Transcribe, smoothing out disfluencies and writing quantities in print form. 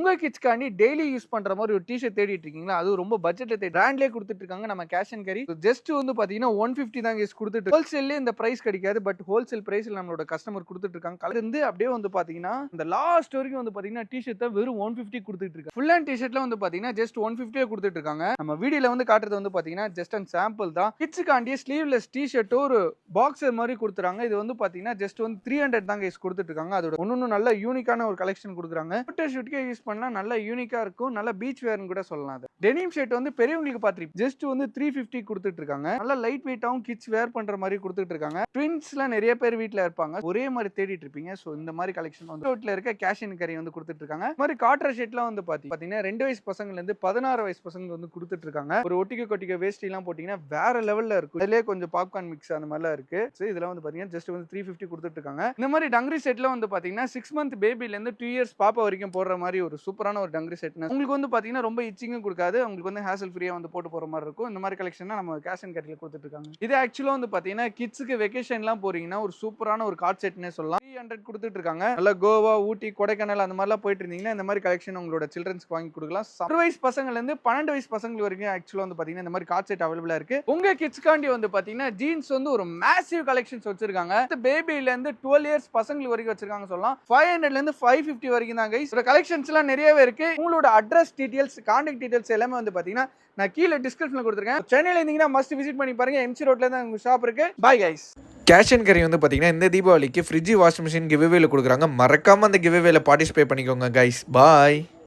உங்க கிட்ஸ்க்காண்டி daily use பண்ற மாதிரி ஒரு டி-ஷர்ட் தேடிட்டு இருக்கீங்களா? அது ரொம்ப பட்ஜெட்ல பிராண்ட்லயே குடுத்துட்டு இருக்காங்க நம்ம கேஷ் அண்ட் கேரி. ஜஸ்ட் வந்து பாத்தீங்கன்னா 150 தான் கைஸ் குடுத்துட்டு ஹோல்சேல்லே இந்த பிரைஸ் கிடைக்காது. பட் ஹோல்சேல் பிரைஸ்ல நம்மளோட கஸ்டமர் குடுத்துட்டு இருக்காங்க. கலர் இருந்து அப்படியே வந்து பாத்தீங்கன்னா இந்த லாஸ்ட் வரைக்கும் வந்து பாத்தீங்கன்னா டி-ஷர்ட் வெறும் 150 குடுத்துட்டு இருக்காங்க. ஃபுல் ஹேண்ட் டி-ஷர்ட்ல வந்து பாத்தீங்கன்னா ஜஸ்ட் 150 குடுத்துட்டு இருக்காங்க. நம்ம வீடியோல வந்து காட்டுறது வந்து பாத்தீங்கன்னா ஜஸ்ட் அண்ட் சாம்பிள் தான். கிட்ஸ்க்காண்டி ஸ்லீவ்லெஸ் டி-ஷர்ட் ஒரு பாக்ஸர் மாதிரி குடுத்துறாங்க. இது வந்து பாத்தீங்கன்னா ஜஸ்ட் வந்து 300 தான் கைஸ் குடுத்துட்டு இருக்காங்க. அதோட ஒன்னொன்னு நல்ல யூனிக்கான ஒரு கலெக்ஷன் குடுக்குறாங்க. போட்டோ ஷூட்க்கே யூஸ் பண்ணலாம். நல்ல யூனிக்கா இருக்கும். நல்ல பீச் வேர்னு கூட சொல்லலாம் அது. டெனிம் ஷர்ட் வந்து பெரியவங்களுக்கு பாத்திருப்பீங்க. ஜஸ்ட் வந்து 350 குடுத்துட்டு இருக்காங்க. நல்ல லைட் வெயிட்டாவும் கிட்ஸ் வேர் பண்ற மாதிரி குடுத்துட்டு இருக்காங்க. ட்வின்ஸ்லாம் நிறைய பேர் வீட்ல இருப்பாங்க. ஒரே மாதிரி தேடிட்டு இருப்பீங்க. சோ இந்த மாதிரி கலெக்ஷன் வந்து ரோட்ல இருக்க கேஷ் அண்ட் கேரி வந்து குடுத்துட்டு இருக்காங்க. இந்த மாதிரி காட்டர் ஷர்ட்லாம் வந்து பாத்தீங்கன்னா 2 வயசு பசங்கள்ல இருந்து 16 வயசு பசங்க வந்து குடுத்துட்டு இருக்காங்க. ஒரு ஒட்டிக்க கொட்டிக்க வேஷ்டி எல்லாம் போட்டீங்கன்னா வேற லெவல்ல இருக்கும். அதுலயே கொஞ்சம் பாப்கார்ன் மிக்ஸ் அந்த மாதிரிலாம் இருக்கு. சோ இதெல்லாம் வந்து பாத்தீங்கன்னா ஜஸ்ட் வந்து 350 குடுத்துட்டு இருக்காங்க. இந்த மாதிரி டங்கரி செட்ல வந்து பாத்தீங்கன்னா 6 மந்த் பேபில இருந்து 2 இயர்ஸ் பாப்பா வரைக்கும் போடுற மாதிரி ஒரு சூப்பரான ஒரு டங்கரி செட். உங்களுக்கு வந்து பாத்தீங்கன்னா ரொம்ப இச்சிங்கும் கொடுக்காது. உங்களுக்கு வந்து ஹேசல் ஃப்ரீயா வந்து போட்டு போற மாதிரி இருக்கும். இந்த மாதிரி கலெக்ஷன் நம்ம கேஷ் அண்ட் கேரில கொடுத்துட்டு இருக்காங்க. இது ஆக்சுவலா வந்து பாத்தீங்கன்னா கிட்ஸ்க்கு வெகேஷன்லாம் போறீங்கன்னா ஒரு சூப்பரான ஒரு கார்ட் செட்னே சொல்லலாம். 300 கொடுத்துட்டு இருக்காங்க. நல்ல கோவா, ஊட்டி, கொடைக்கானல் அந்த மாதிரிலாம் போயிட்டு இருந்தீங்கன்னா இந்த மாதிரி கலெக்ஷன் உங்களோட சில்ட்ரன்ஸ்க்கு வாங்கி கொடுக்கலாம். 6 வயசு பசங்கள்ல இருந்து 12 வயசு பசங்க வரைக்கும் ஆக்சுவலா வந்து பாத்தீங்கன்னா இந்த மாதிரி கார்ட் செட் அவைலபிளா இருக்கு. உங்க கிட்ஸ்க்காண்டி வந்து பாத்தீங்கன்னா ஜீன்ஸ் வந்து ஒரு மேசிவ் கலெக்ஷன்ஸ் வச்சிருக்காங்க. பேபில இருந்து 12 இயர்ஸ் பசங்களுக்கு வரைக்கும் வச்சிருக்காங்க சொல்லலாம். 500ல இருந்து 550 வரைக்கும் தான் கைஸ். கலெக்ஷன்ஸ் எல்லாம் நிறையவே இருக்கு. உங்களோட அட்ரஸ் டீடைல்ஸ், கான்டாக்ட் டீடைல்ஸ் எல்லாமே வந்து பாத்தீங்கன்னா நான் கீழ டிஸ்கிரிப்ஷன்ல கொடுத்திருக்கேன். சென்னையில இருந்தீங்கன்னா மஸ்ட் விசிட் பண்ணி பாருங்க. எம்சி ரோட்ல தான் உங்க ஷாப் இருக்கு. Bye guys. Cash and carry வந்து பார்த்தீங்கன்னா இந்த தீபாவளிக்கு ஃப்ரிட்ஜ் வாஷிங் மிஷின் கிவ்அவேல கொடுக்குறாங்க. மறக்காம அந்த கிவ்அவேல பார்ட்டிசிபேட் பண்ணிக்கோங்க கைஸ். பாய்.